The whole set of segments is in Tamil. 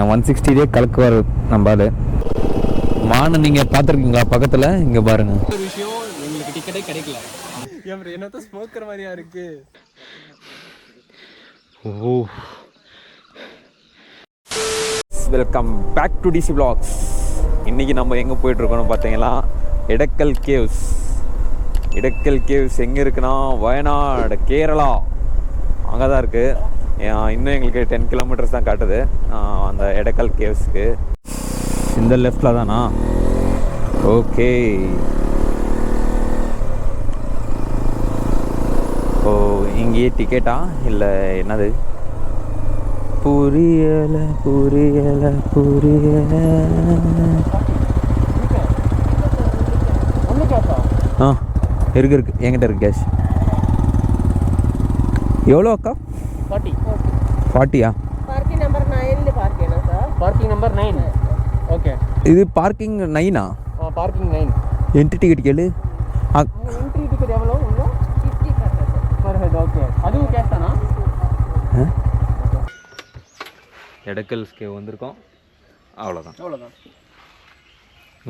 160 கலக்குவார் நம்பால். மான் நீங்கள் பார்த்துருக்கீங்களா பக்கத்தில்? இங்கே பாருங்க. ஒரு விஷயம், எங்களுக்கு டிக்கெட்டே கிடைக்கல. என்னத்த ஸ்மோக்கர் மாதிரியா இருக்கு. Oh, welcome back to DC vlogs. இன்றைக்கி நம்ம எங்கே போயிட்டுருக்கோன்னு பார்த்தீங்கன்னா எடக்கல் கேவ்ஸ். எடக்கல் கேவ்ஸ் எங்கே இருக்குன்னா வயநாடு, கேரளா. அங்கே தான் இருக்குது. இன்னும் எங்களுக்கு 10 கிலோமீட்டர்ஸ் தான் காட்டுது அந்த எடக்கல் கேவ்ஸ்க்கு. இந்த லெஃப்டில் தானா? ஓகே. ஓ, இங்கேயே டிக்கெட்டா இல்லை என்னது? புரியலை புரியலை புரியலை. ஆ இருக்கு என்கிட்ட இருக்கு கேஷ். எவ்வளோ அக்கா? 40. Parking number 9 parking sir. Parking number 9. Okay. இது பார்க்கிங் 9ஆ? பார்க்கிங் 9. என்ட்ரி டிக்கெட் கேளு. என்ட்ரி டிக்கெட் எவ்வளோ? 50 பர் ஹெட். ஓகே. அதுவும் கேஷ் தானா? எடக்கல்ஸ்க்கு வந்திருக்கோம். அவ்வளோதான்.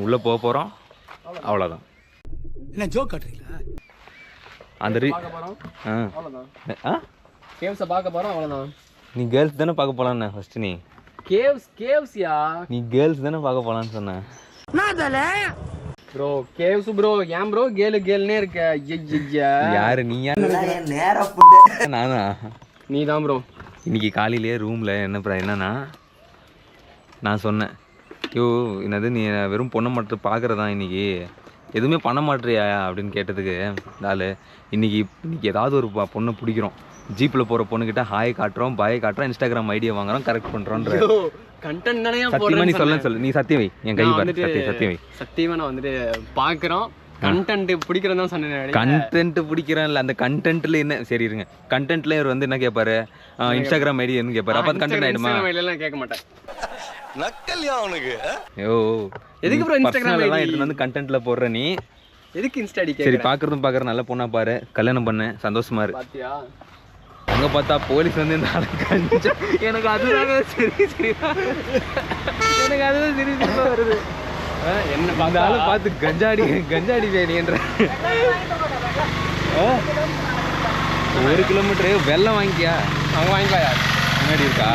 உள்ளே போகிறோம். அவ்வளோதான். என்ன ஜோக் காட்டுறீங்களா? அந்த கேவ்ஸை பார்க்க போகிறோம். அவ்வளோதான். நீ கேர்ள்ஸ் தானே பார்க்க போகலான்னு ஃபஸ்ட்டு. நீ கேவ்ஸ்யா? நீ கேர்ள்ஸ் தானே பார்க்க போகலான்னு சொன்னேன் ப்ரோ. Caves bro. ஏன் ப்ரோ கேல்னே இருக்க? யாரு நீ? நானா? நீ தான் ப்ரோ. இன்னைக்கு காலையிலேயே ரூமில் என்னன்னா நான் சொன்னேன், ஐயோ என்னது நீ வெறும் பொண்ணை மட்டும் பார்க்குறதா இன்னைக்கு, எதுவுமே பண்ண மாட்டேறியா அப்படின்னு கேட்டதுக்கு நாள் இன்னைக்கு ஏதாவது ஒரு பொண்ணை பிடிக்கிறோம், ஜீப்பில் போகிற பொண்ணுக்கிட்ட ஹாய் காட்டுறோம், பாய் காட்டுறோம், இன்ஸ்டாகிராம் ஐடியா வாங்குறோம், கரெக்ட் பண்ணுறோன்ற கண்டென்ட் தானே. சத்தியமா நீ சொல்லு. நீ சத்தியம் வை. என் கை பாரு. சத்தியம் வை. சத்தியமா நான் வந்துட்டு பார்க்குறோம். கண்டென்ட் பிடிக்கிறதா சொன்னேன். கண்டென்ட் பிடிக்கிறேன் இல்லை, அந்த கண்டென்ட்ல என்ன சரி இருங்க. கண்டென்ட்ல இவர் வந்து என்ன கேட்பாரு, இன்ஸ்டாகிராம் ஐடி என்ன கேட்பாரு. அப்போ கண்டென்ட் ஆயிடுமா? கேட்க மாட்டேன். நக்கல்யா அவனுக்கு. ஓ, எதுக்கு ப்ரோ இன்ஸ்டாகிராம் எல்லாம் எடுத்து வந்து கண்டென்ட்ல போடுற நீ? எதுக்கு இன்ஸ்டா ஐடி? சரி, பார்க்குற நல்ல பொண்ணா பாரு, கல்யாணம் பண்ண சந்தோஷமா இரு. பாத்தியா? அங்க பார்த்தா போலீஸ் வந்து இந்த எனக்கு அதுதாங்க சரி எனக்கு அதுதான் சிரிப்பா வருது. என்ன பார்த்து கஞ்சாடி வேணின்ற 1 கிலோமீட்டரு வெள்ளம் வாங்கிக்கியா? அவங்க வாங்கிப்பாயா? முன்னாடி இருக்கா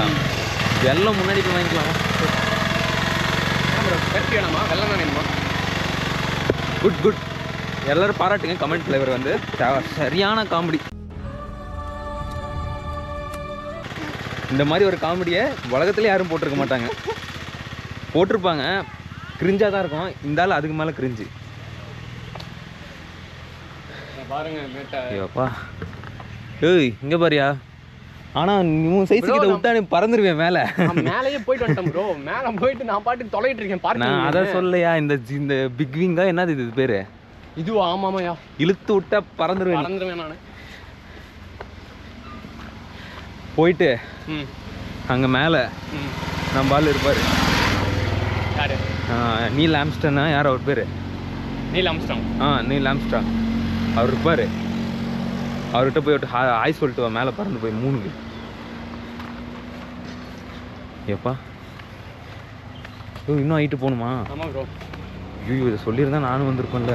வெள்ளம்? முன்னாடி போய் வாங்கிக்கலாம். வேணாமா? வெள்ளம் தான் வேணுமா? குட். எல்லாரும் பாராட்டுங்க கமெண்ட்ல. இவர் வந்து சரியான காமெடி. இந்த மாதிரி ஒரு காமெடியை உலகத்துல யாரும் போட்டிருக்க மாட்டாங்க. போட்டிருப்பாங்க, கிரிஞ்சாக தான் இருக்கும். இந்த ஆள் அதுக்கு மேலே கிரிஞ்சு. பாருங்க ஐயோப்பா. ஏய் இங்கே பாரியா. ஆனால் உன் சைஸுக்கு இதை விட்டா நீ பறந்துருவேன் மேலே. மேலேயே போயிட்டு வந்துட்டேன் ப்ரோ. மேலே போயிட்டு நான் பாட்டுக்கு தொலைகிட்டு இருக்கேன். பாருங்க, நான் அதை சொல்லலையா. இந்த பிக் விங்கா என்னது இது பேர்? இதுவா? ஆமாமையா. இழுத்து விட்டா பறந்துருவேன் நான். போயிட்டு அங்கே மேலே நம்ம ஆள் இருப்பார். யாரு? நீல் ஆம்ஸ்டர்னா யார் அவர் பேர்? Neil Armstrong. நீல் ஆம்ஸ்ட்ராங் அவர் இருப்பார். அவர்கிட்ட போய் விட்டு ஹாய் சொல்லிட்டு வா. மேலே பறந்து போய் 3க்கு. ஏப்பா இன்னும் ஹைட்டு போகணுமா? ஆமாம் ப்ரோ. ஐயோ, இதை சொல்லியிருந்தா நானும் வந்திருப்பேன்ல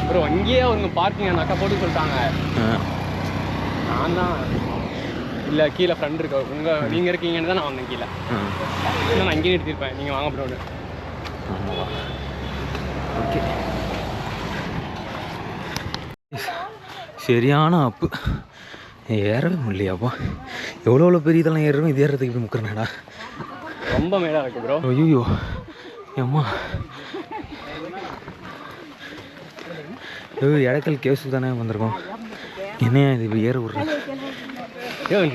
ப்ரோ. அங்கேயே அவங்க பார்க்கிங் அந்த அக்கா போட்டு சொல்லிட்டாங்க. நான் தான் இல்லை, கீழே ஃப்ரெண்ட் இருக்க நீங்கள் இருக்கீங்கன்னு தான் நான் வந்தேன் கீழே. இல்லை, நான் அங்கேயே நிறுத்திருப்பேன். நீங்கள் வாங்க ப்ரோ. ஓகே. சரியான அப்பு. ஏறவே முடியலையாப்பா. எவ்வளோ பெரிய இதெல்லாம் ஏறுறோம். இது ஏறுறதுக்கு இப்படி முக்கிறேனாடா. ரொம்ப மேடாக இருக்கு ப்ரோ. ஐயோ ஏம்மா. எடக்கல் கேவ்ஸ் தானே வந்திருக்கோம். என்னையா இது ஏற விட்றேன்?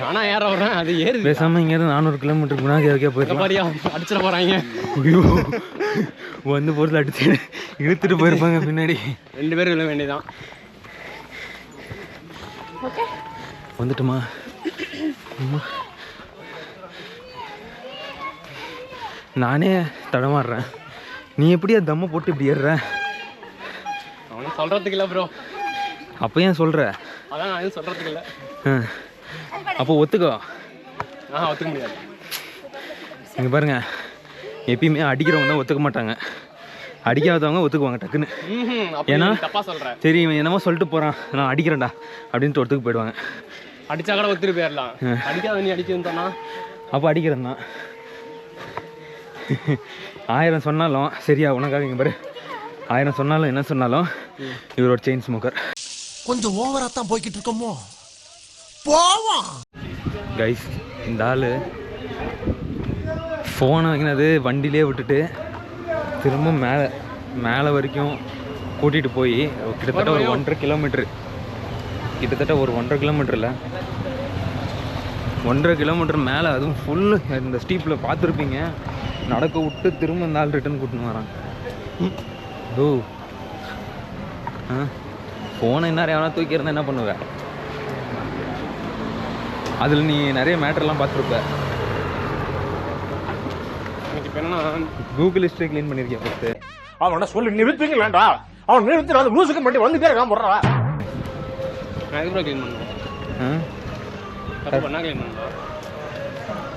நானா ஏற விட்றேன், அது ஏறு. பேசாமல் இங்கேருந்து 400 கிலோமீட்டருக்கு முன்னாடி போயிருக்கேன். அடிச்சிட போகிறாங்க. ஐயோ, வந்து பொருள் அடிச்சு இழுத்துட்டு போயிருப்பாங்க பின்னாடி. 2 பேரும் விழ வேண்டியதான். வந்துட்டுமா? நானே தடமாடுறேன். நீ எப்படியா தம்மை போட்டு இப்படி ஏறுற? அவனும் சொல்கிறதுக்கு இல்லை ப்ரோ. அப்போ ஏன் சொல்கிற? அதான் நான் எதுவும் சொல்கிறதுக்கு இல்லை. அப்போ ஒத்துக்கோ. ஒத்துக்க முடியாது. இங்கே பாருங்கள், எப்பயுமே அடிக்கிறவங்க தான் ஒத்துக்க மாட்டாங்க, அடிக்காதவங்க ஒத்துக்குவாங்க டக்குன்னு. ஏன்னா தப்பா சொல்கிறேன். சரி இவன் என்னமோ சொல்லிட்டு போகிறான், நான் அடிக்கிறேன்டா அப்படின்ட்டு ஒத்துக்கு போயிடுவாங்க. அடித்தா கூட ஒத்துட்டு போயிடலாம், அடிக்காத நீ அடிச்சு வந்தோன்னா அப்போ அடிக்கிறது தான். 1000 சொன்னாலும் சரியா உனக்காக இங்கே பாரு, 1000 சொன்னாலும் என்ன சொன்னாலும் இவர் ஒரு செயின் ஸ்மோக்கர். கொஞ்சம் ஓவரா தான் போய்கிட்டு இருக்கோமோ. போவோம் கைஸ், இந்த ஆள் ஃபோனை வாங்கினது வண்டியிலே விட்டுட்டு திரும்ப மேலே வரைக்கும் கூட்டிகிட்டு போய் கிட்டத்தட்ட ஒரு 1.5 கிலோமீட்ரு, கிட்டத்தட்ட ஒரு 1.5 கிலோமீட்டரில் 1.5 கிலோமீட்டர் மேலே, அதுவும் ஃபுல்லு இந்த ஸ்டீப்பில் பார்த்துருப்பீங்க, நடக்க விட்டு திரும்ப இந்த ஆள் ரிட்டன் கூட்டின்னு வரான். ஓ ஃபோனை என்ன எவனா தூக்கியிருந்தா என்ன பண்ணுவேன்? அதில் நீ நிறைய மேட்டர்லாம் பார்த்துருப்ப. இப்போ என்னன்னா கூகுள் ஹிஸ்ட்ரி க்ளீன் பண்ணியிருக்கேன் ஃபஸ்ட்டு. அவனை சொல்லி நிறுத்துவீங்களாண்டா, அவன் நிறுத்தி அந்த லூசுக்கு மட்டும் வந்து பேர் காமுறா. நான் எதுக்கு க்ளீன் பண்ணுவேன்? தப்பு பண்ணால் க்ளீன் பண்ணுவேன்,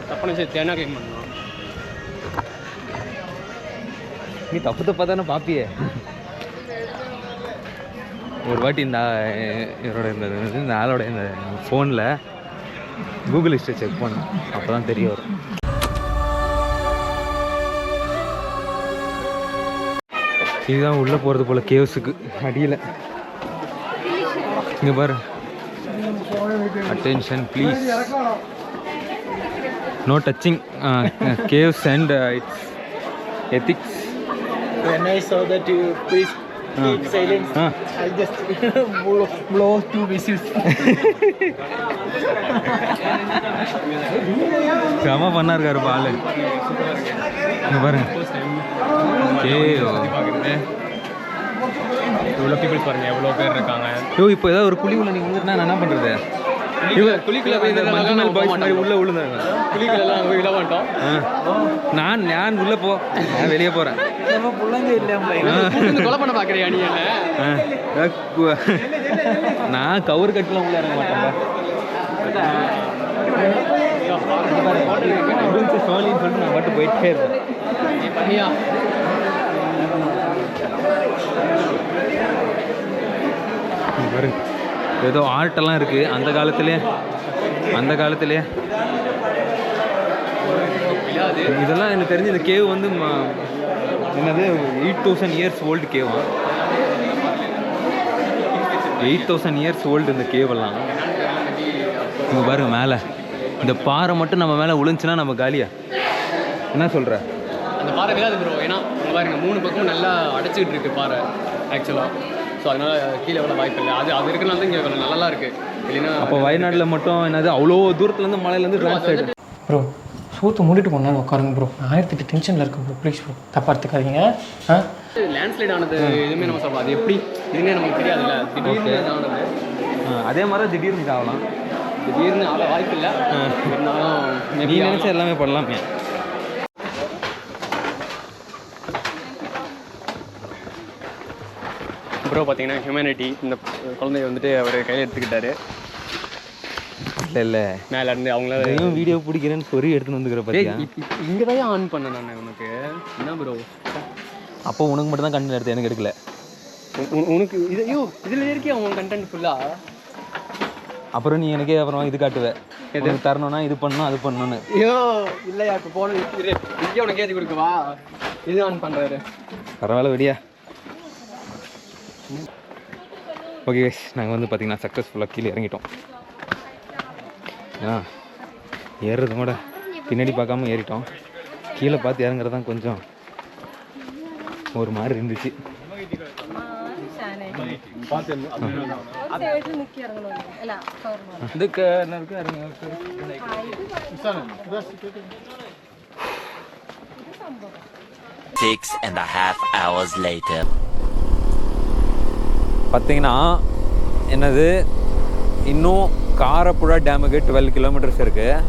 தப்பான விஷயம் தேனா க்ளீன் பண்ணுவேன். நீ தப்பு தப்பாக தானே பார்ப்பியே. ஒரு வாட்டி இவரோட இந்த ஆளோட இந்த ஃபோனில் கூகுள் ஹிஸ்ட்ரி செக் பண்ணேன், அப்போ தான் தெரிய வரும். இதுதான் உள்ளே போகிறது போல் கேவ்ஸுக்கு அடியில். இங்கே பாரு, attention please, no touching caves and it's ethics. When I saw that you please keep silence, I just blow 2 whistles. செம பண்ணா இருக்காரு பாலு. இங்கே பாருங்க, இவ்வளோ பீப்புள்ஸ் பாருங்க, எவ்வளோ பேர் இருக்காங்க. ஐயோ இப்போ ஏதாவது ஒரு குழி உள்ள நீங்கள் விழுந்துனா நான் என்ன பண்ணுறது? குளிக்குள்ள போய் மஞ்சள் பாய்ஸ் மாதிரி உள்ளே விழுந்தாங்க. குளிக்கலாம் போய் விட மாட்டோம். நான் உள்ளே நான் வெளியே போகிறேன். பிள்ளைங்க இல்லையா கொலை பண்ண பார்க்குறியா நீ? நான் கவுர் கட்டில் உள்ள இறங்க மாட்டேன். சோழின்னு சொல்லிட்டு நான் மட்டும் போயிட்டே இருப்பேன். பண்ணியா பாருங்க, ஏதோ ஆர்ட்டெல்லாம் இருக்குது அந்த காலத்திலே. இதெல்லாம் எனக்கு தெரிஞ்சு இந்த கேவ் வந்து என்னது 8000 இயர்ஸ் ஓல்டு கேவா? 8000 இயர்ஸ் ஓல்டு இந்த கேவெல்லாம். இங்கே பாருங்க, மேலே இந்த பாறை மட்டும் நம்ம மேலே விழுந்துச்சுன்னா நம்ம காலியா? என்ன சொல்கிற? அந்த பாறை விழாது ப்ரோ, ஏன்னா இங்கே பாருங்க 3 பக்கமும் நல்லா அடைச்சிக்கிட்டு இருக்கு பாறை ஆக்சுவலாக. ஸோ அதனால் கீழே எவ்வளோ வாய்ப்பு இல்லை. அது இருக்கிறனால தான் இங்கே நல்லா இருக்குது. இல்லைன்னா அப்போ வயநாட்டில் மட்டும் என்னது அவ்வளோ தூரத்துலேருந்து மலையிலேருந்து ட்ரான்ஸ்லேட். ப்ரோ சூத்து மூடிட்டு போனாலும் உட்காருங்க ப்ரோ, நான் 1008 டென்ஷனில் இருக்கேன் ப்ரோ, ப்ளீஸ் ப்ரோ, தப்பாக எடுத்துக்காதீங்க. லேண்ட்ஸ்லைட் ஆனது எதுவுமே நம்ம சொல்லலாம், அது எப்படி இதுன்னே நமக்கு தெரியாதுல்ல. திடீர்னு ஆனது, அதே மாதிரி திடீர்னு ஆகலாம், திடீர்னு ஆக வாய்ப்பு இல்லை. இருந்தாலும் நீ நினச்சா எல்லாமே பண்ணலாமே. ப்ரோ பார்த்தீங்கன்னா ஹியூமனிட்டி இந்த குழந்தைய வந்துட்டு அவர் கையில் எடுத்துக்கிட்டாரு. இல்லை மேலேருந்து அவங்கள வீடியோ பிடிக்கிறேன்னு சொல்லி எடுத்துன்னு வந்துக்கிற பார்த்தியா? இங்கே தான் ஆன் பண்ணேன் நான் உனக்கு. என்ன ப்ரோ, அப்போ உனக்கு மட்டும் தான் கண்டென்ட் எடுத்து எனக்கு எடுக்கல. உனக்கு இது ஐயோ இதில் இருக்கே அவன் கண்டென்ட் ஃபுல்லாக. அப்புறம் நீ எனக்கே அப்புறமா இது காட்டுவேன், எது தரணும்னா இது பண்ணணும் அது பண்ணணும்னு. ஐயோ இல்லையா, இப்போ போன இங்கே உனக்கு ஏற்றி கொடுக்கவா? இது ஆன் பண்ணுறாரு. பரவாயில்ல விடியா. ஓகே கைஸ், நாங்கள் வந்து பார்த்திங்கன்னா சக்ஸஸ்ஃபுல்லாக கீழே இறங்கிட்டோம். ஏன்னா ஏறுறது கூட பின்னாடி பார்க்காம ஏறிட்டோம். கீழே பார்த்து இறங்குறது தான் கொஞ்சம் ஒரு மாதிரி இருந்துச்சு. இதுக்கு என்ன இருக்கு? 6.5 hours later. பார்த்தீங்கன்னா என்னது, இன்னும் காரப்புழா டேமுக்கு 12 கிலோமீட்டர்ஸ் இருக்குது.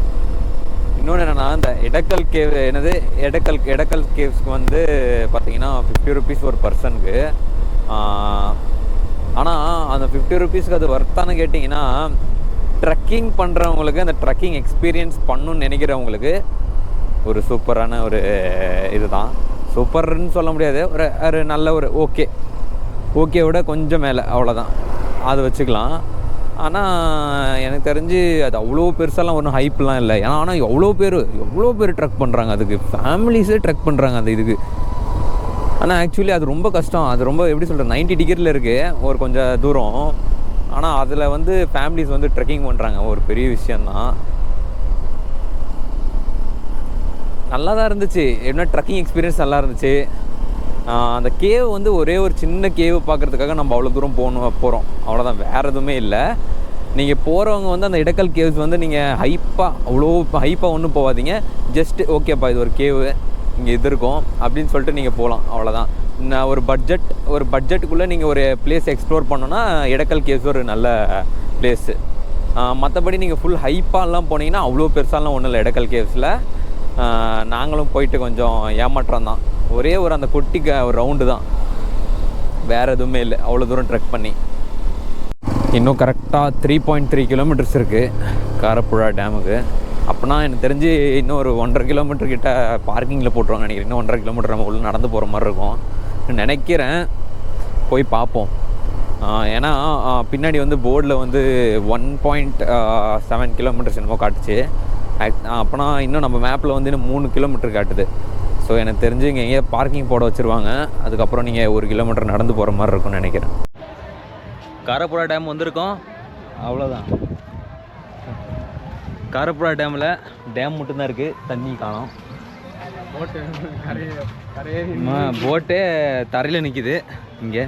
இன்னொன்று என்னென்னா, இந்த எடக்கல் கேவ் என்னது எடக்கல் கேவ்ஸ்க்கு வந்து பார்த்தீங்கன்னா 50 ருபீஸ் ஒரு பர்சனுக்கு. ஆனால் அந்த 50 ருபீஸ்க்கு அது வர்த்தான்னு கேட்டிங்கன்னா, ட்ரக்கிங் பண்ணுறவங்களுக்கு, அந்த ட்ரக்கிங் எக்ஸ்பீரியன்ஸ் பண்ணணுன்னு நினைக்கிறவங்களுக்கு ஒரு சூப்பரான ஒரு இதுதான். சூப்பர்னு சொல்ல முடியாது, ஒரு நல்ல ஒரு ஓகேவோட கொஞ்சம் மேலே, அவ்வளோதான், அது வச்சுக்கலாம். ஆனால் எனக்கு தெரிஞ்சு அது அவ்வளோ பெருசாலாம் ஒன்றும் ஹைப்லாம் இல்லை. ஆனால் எவ்வளோ பேர் ட்ரெக் பண்ணுறாங்க, அதுக்கு ஃபேமிலிஸே ட்ரெக் பண்ணுறாங்க அந்த இதுக்கு. ஆனால் ஆக்சுவலி அது ரொம்ப கஷ்டம். அது ரொம்ப எப்படி சொல்கிறது, 90 டிகிரியில் இருக்குது ஒரு கொஞ்சம் தூரம். ஆனால் அதில் வந்து ஃபேமிலிஸ் வந்து ட்ரெக்கிங் பண்ணுறாங்க, ஒரு பெரிய விஷயந்தான். நல்லா தான் இருந்துச்சு, என்ன ட்ரெக்கிங் எக்ஸ்பீரியன்ஸ் நல்லா இருந்துச்சு. அந்த கேவ் வந்து ஒரே ஒரு சின்ன கேவ் பார்க்குறதுக்காக நம்ம அவ்வளோ தூரம் போகிறோம், அவ்வளோதான், வேறு எதுவுமே இல்லை. நீங்கள் போகிறவங்க வந்து அந்த இடக்கல் கேவ்ஸ் வந்து நீங்கள் அவ்வளோ ஹைப்பாக ஒன்றும் போகாதீங்க. ஜஸ்ட்டு ஓகேப்பா இது ஒரு கேவு, இங்கே இது இருக்கும் அப்படின்னு சொல்லிட்டு நீங்கள் போகலாம், அவ்வளோதான். நான் ஒரு பட்ஜெட்டுக்குள்ளே நீங்கள் ஒரு பிளேஸ் எக்ஸ்ப்ளோர் பண்ணோன்னா இடக்கல் கேவ்ஸ் ஒரு நல்ல பிளேஸு. மற்றபடி நீங்கள் ஃபுல் ஹைப்பாலாம் போனீங்கன்னா அவ்வளோ பெருசாலாம் ஒன்றும் இல்லை இடக்கல் கேவ்ஸில். நாங்களும் போயிட்டு கொஞ்சம் ஏமாற்றம் தான், ஒரே ஒரு அந்த குட்டிக்கு ஒரு ரவுண்டு தான், வேறு எதுவுமே இல்லை அவ்வளோ தூரம் ட்ரெக் பண்ணி. இன்னும் கரெக்டாக 3.3 கிலோமீட்டர்ஸ் இருக்குது காரப்புழா டேமுக்கு. அப்போனா எனக்கு தெரிஞ்சு இன்னும் ஒரு 1.5 கிலோமீட்டர் கிட்ட பார்க்கிங்கில் போட்டுருவாங்க நினைக்கிறேன். இன்னும் 1.5 கிலோமீட்டர் நம்ம உள்ள நடந்து போகிற மாதிரி இருக்கும் நினைக்கிறேன், போய் பார்ப்போம். ஏன்னா பின்னாடி வந்து போர்டில் வந்து 1.7 கிலோமீட்டர்ஸ் என்னமோ காட்டுச்சு. அப்போனா இன்னும் நம்ம மேப்பில் வந்து இன்னும் 3 கிலோமீட்டர் காட்டுது. ஸோ எனக்கு தெரிஞ்சு இங்கே எங்கேயா பார்க்கிங் போட வச்சுருவாங்க, அதுக்கப்புறம் நீங்கள் 1 கிலோமீட்டர் நடந்து போகிற மாதிரி இருக்கும்னு நினைக்கிறேன். காரப்புழா டேம் வந்திருக்கோம், அவ்வளோதான். காரப்புழா டேமில் டேம் மட்டும்தான் இருக்குது, தண்ணி காணோம். போட்டே தரையில் நிற்கிது இங்கே.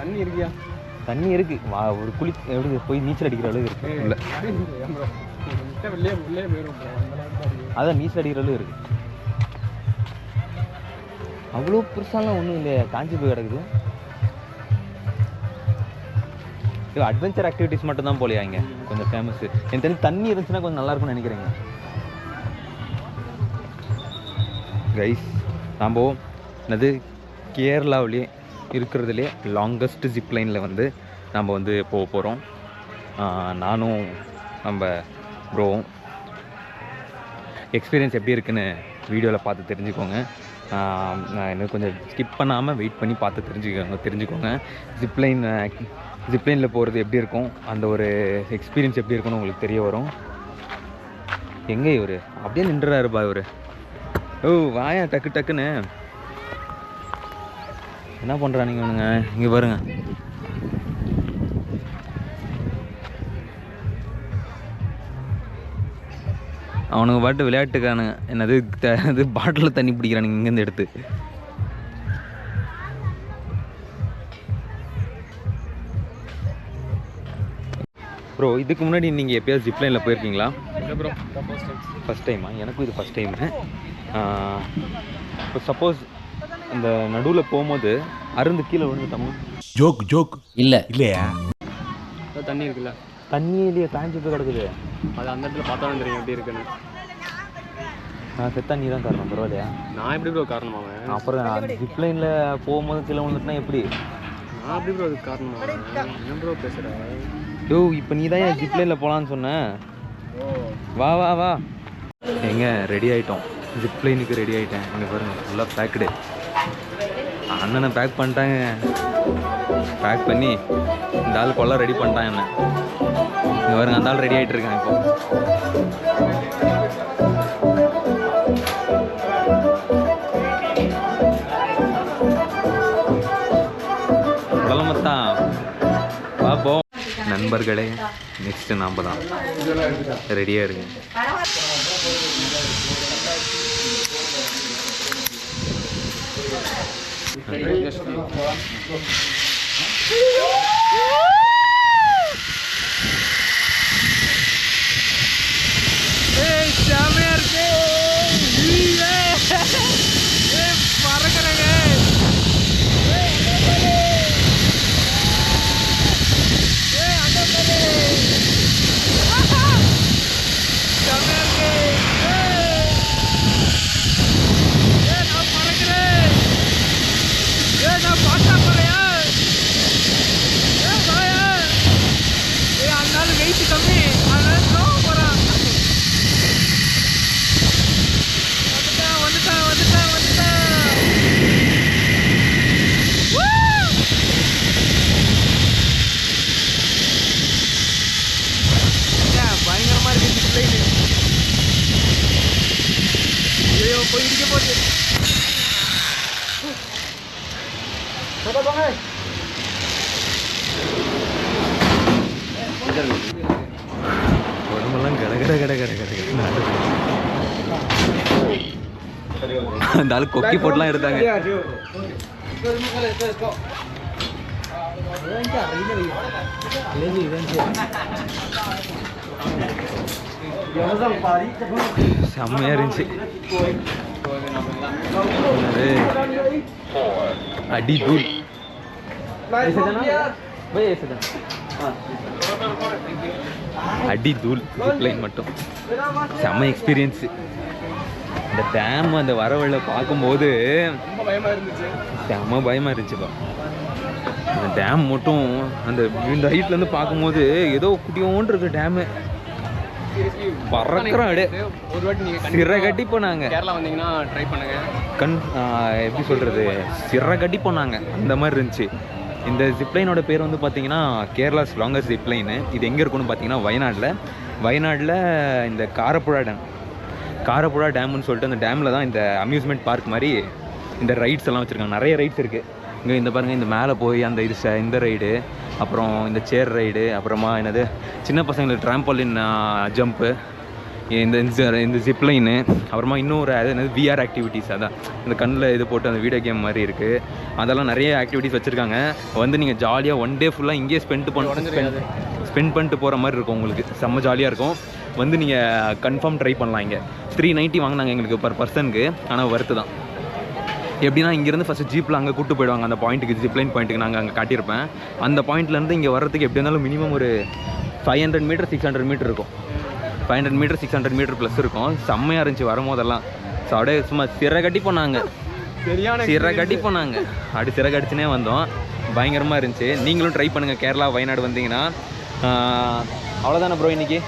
தண்ணி இருக்கியா? தண்ணி இருக்குது, ஒரு எப்படி போய் நீச்சல் அடிக்கிற அளவுக்கு இருக்குது உள்ள. அதான் நீச்சல் அடிக்கிற அளவு இருக்குது. அவ்வளோ பெருசாலாம் ஒன்றும் இல்லையா, காஞ்சி போய் கிடக்குது. இது அட்வென்ச்சர் ஆக்டிவிட்டிஸ் மட்டும்தான் போலையா இங்கே கொஞ்சம் ஃபேமஸ்ஸு. எனக்கு தெரிஞ்சு தண்ணி இருந்துச்சுன்னா கொஞ்சம் நல்லாயிருக்கும்னு நினைக்கிறேங்க கைஸ். நம்ம என்னது கேரளாவிலே இருக்கிறதுலே லாங்கஸ்ட் ஜிப்லைனில் வந்து நம்ம வந்து போக போகிறோம். நானும் நம்ம ப்ரோவும். எக்ஸ்பீரியன்ஸ் எப்படி இருக்குன்னு வீடியோவில் பார்த்து தெரிஞ்சுக்கோங்க. நான் இன்னும் கொஞ்சம் ஸ்கிப் பண்ணாமல் வெயிட் பண்ணி பார்த்து தெரிஞ்சுக்கோங்க. ஜிப்லைனில் போகிறது எப்படி இருக்கும், அந்த ஒரு எக்ஸ்பீரியன்ஸ் எப்படி இருக்குன்னு உங்களுக்கு தெரிய வரும். எங்கே இவர் அப்படியே நின்றுறாருப்பா இவர். ஓ வாயா டக்குன்னு என்ன பண்ணுறானுங்க இவனுங்க, இங்கே பாருங்க. அவனுங்க பாட்டு விளையாட்டுக்கானுங்க, என்னது பாட்டில் தண்ணி பிடிக்கிறானுங்க இங்கேருந்து எடுத்து. ப்ரோ இதுக்கு முன்னாடி நீங்கள் எப்போயாவது ஜிப்லைனில் போயிருக்கீங்களா? ப்ரோ ஃபஸ்ட் டைமா? எனக்கும் இது ஃபஸ்ட் டைமு. இப்போ சப்போஸ் இந்த நடுவில் போகும்போது அருந்து கீழே விழுந்துட்டோம். ஜோக் இல்லையா? தண்ணி இருக்குல்ல, தண்ணியிலேயே காஞ்சி போய் கிடக்குது. அது அந்த இடத்துல பார்த்தா தெரியும் எப்படி இருக்குன்னு. நான் செத்தா நீ தான் காரணம், பரவாயில்லையா? நான் எப்படி ப்ரோ காரணமாவேன்? அப்புறம் ஜிப்லைனில் போகும்போது கீழே விழுந்துட்டுனா எப்படி? நான் எப்படி ப்ரோ அதுக்கு காரணமாவேன்? என்ன ப்ரோ பேசுகிறேன்? யோ இப்போ நீ தான் என் ஜிப்லைனில் போகலான்னு சொன்னேன். வா எங்கே ரெடி ஆகிட்டோம், ஜிப்லைனுக்கு ரெடி ஆகிட்டேன். இங்கே பாருங்கள் ஃபுல்லாக பேக்குடு. அண்ணனை பேக் பண்ணிட்டாங்க, பேக் பண்ணி இந்த ஆள் கொள்ள ரெடி பண்ணிட்டான் என்ன. இங்கே பாருங்க அந்த ஆள் ரெடி ஆகிட்டு இருக்கான் இப்போ. உடலமத்தான் பார்ப்போம். நண்பர்களே நெக்ஸ்ட்டு நாம் தான், ரெடியாக இருங்க. போய் இடிக்க போகுது. உடம்பெல்லாம் கட கட கட கட கட அந்த ஆள் கொக்கி போட்டுலாம் எடுத்தாங்க. செம்மையா இருந்துச்சு. அடி தூள். அடி தூள் ஜிப்லைன் மட்டும் செம்ம எக்ஸ்பீரியன்ஸு. இந்த டேம் அந்த வரவழில பார்க்கும்போது செம்ம பயமாக இருந்துச்சுப்பா. அந்த டேம் மட்டும் அந்த இந்த ஹைட்லேருந்து பார்க்கும்போது ஏதோ குட்டியோன்னு இருக்கு டேமு. பறக்கிறோம் அப்படியே. ஒரு வாட்டி நீங்கள் சிறை கட்டி போனாங்க. கேரளா வந்தீங்கன்னா ட்ரை பண்ணுங்க. எப்படி சொல்கிறது, சிறை கட்டி போனாங்க அந்த மாதிரி இருந்துச்சு. இந்த ஜிப்லைனோட பேர் வந்து பார்த்தீங்கன்னா கேரளாஸ் லாங்கஸ்ட் ஜிப்லைனு. இது எங்கே இருக்குன்னு பார்த்தீங்கன்னா வயநாட்டில் இந்த காரப்புழா டேம்னு சொல்லிட்டு அந்த டேமில் தான் இந்த அம்யூஸ்மெண்ட் பார்க் மாதிரி இந்த ரைட்ஸ் எல்லாம் வச்சுருக்காங்க. நிறைய ரைட்ஸ் இருக்குது இங்கே. இந்த பாருங்கள், இந்த மேலே போய் அந்த இந்த ரைடு, அப்புறம் இந்த சேர் ரைடு, அப்புறமா என்னது சின்ன பசங்களுக்கு ட்ராம்போலின் ஜம்ப்பு, இந்த ஜிப்லைனு, அப்புறமா இன்னொரு அது என்னது விஆர் ஆக்டிவிட்டீஸ். அதான் இந்த கண்ணில் இது போட்டு அந்த வீடியோ கேம் மாதிரி இருக்குது. அதெல்லாம் நிறைய ஆக்டிவிட்டீஸ் வச்சுருக்காங்க. வந்து நீங்கள் ஜாலியாக ஒன் டே ஃபுல்லாக இங்கேயே ஸ்பெண்ட் பண்ணிட்டு போகிற மாதிரி இருக்கும். உங்களுக்கு செம்ம ஜாலியாக இருக்கும். வந்து நீங்கள் கன்ஃபார்ம் ட்ரை பண்ணலாம். இங்கே 390 வாங்கினாங்க எங்களுக்கு பர் பர்சனுக்கு. ஆனால் ஒர்த்து தான். எப்படின்னா இங்கேருந்து ஃபஸ்ட்டு ஜீப்பில் அங்கே கூப்பிட்டு போயிடுவாங்க அந்த பாயிண்ட்டுக்கு, ஜிப்லைன் பாயிண்ட்டுக்கு. நாங்கள் அங்கே காட்டியிருப்பேன். அந்த பாயிண்ட்லேருந்து இங்கே வர்றதுக்கு எப்படி இருந்தாலும் மினிமம் ஒரு 500 மீட்டர் 600 மீட்டர் இருக்கும். 500 மீட்டர் 600 மீட்டர் ப்ளஸ் இருக்கும். செம்மையாக இருந்துச்சு வரும்போதெல்லாம். ஸோ அப்படியே சும்மா சிறை கட்டி போனாங்க. அப்படி சிறை கடிச்சுனே வந்தோம். பயங்கரமாக இருந்துச்சு. நீங்களும் ட்ரை பண்ணுங்கள் கேரளா வயநாடு வந்தீங்கன்னா. அவ்வளோதானே ப்ரோ இன்றைக்கி.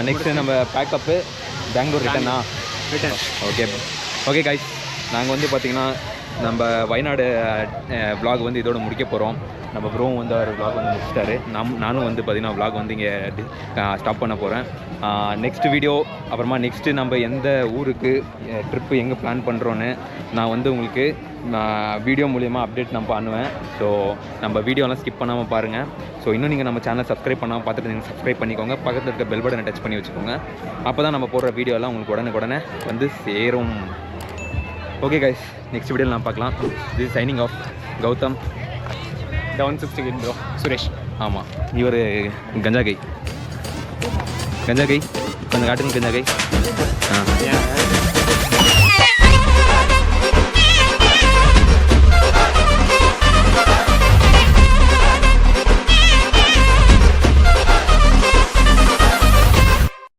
நெக்ஸ்ட்டு நம்ம பேக்கப்பு பெங்களூர் ரிட்டர்னா? ஓகே கைஸ், நாங்கள் வந்து பார்த்திங்கன்னா நம்ம வயநாடு vlog வந்து இதோட முடிக்க போகிறோம். நம்ம ப்ரோவும் வந்து அவர் vlog வந்து முடிச்சிட்டாரு. நானும் வந்து பார்த்திங்கன்னா vlog வந்து இங்கே ஸ்டாப் பண்ண போகிறேன். நெக்ஸ்ட் வீடியோ, அப்புறமா நெக்ஸ்ட்டு நம்ம எந்த ஊருக்கு ட்ரிப்பு எங்கே பிளான் பண்ணுறோன்னு நான் வந்து உங்களுக்கு வீடியோ மூலிமா அப்டேட் நான் பண்ணுவேன். ஸோ நம்ம வீடியோலாம் ஸ்கிப் பண்ணாமல் பாருங்கள். ஸோ இன்னும் நீங்கள் நம்ம சேனல் சப்ஸ்கிரைப் பண்ணாமல் பார்த்துட்டு நீங்கள் சப்ஸ்கிரைப் பண்ணிக்கோங்க. பக்கத்தில் இருக்க பெல் பட்டனை டச் பண்ணி வச்சுக்கோங்க. அப்போ தான் நம்ம போடுற வீடியோலாம் உங்களுக்கு உடனே வந்து சேரும். ஓகே கைஸ், நெக்ஸ்ட் வீடியோவில் நான் பார்க்கலாம். இது signing off Gautam. 160 bro Suresh. ஆமாம், இவர் கஞ்சா கை கொஞ்சம் காட்டுங்க கஞ்சா கை.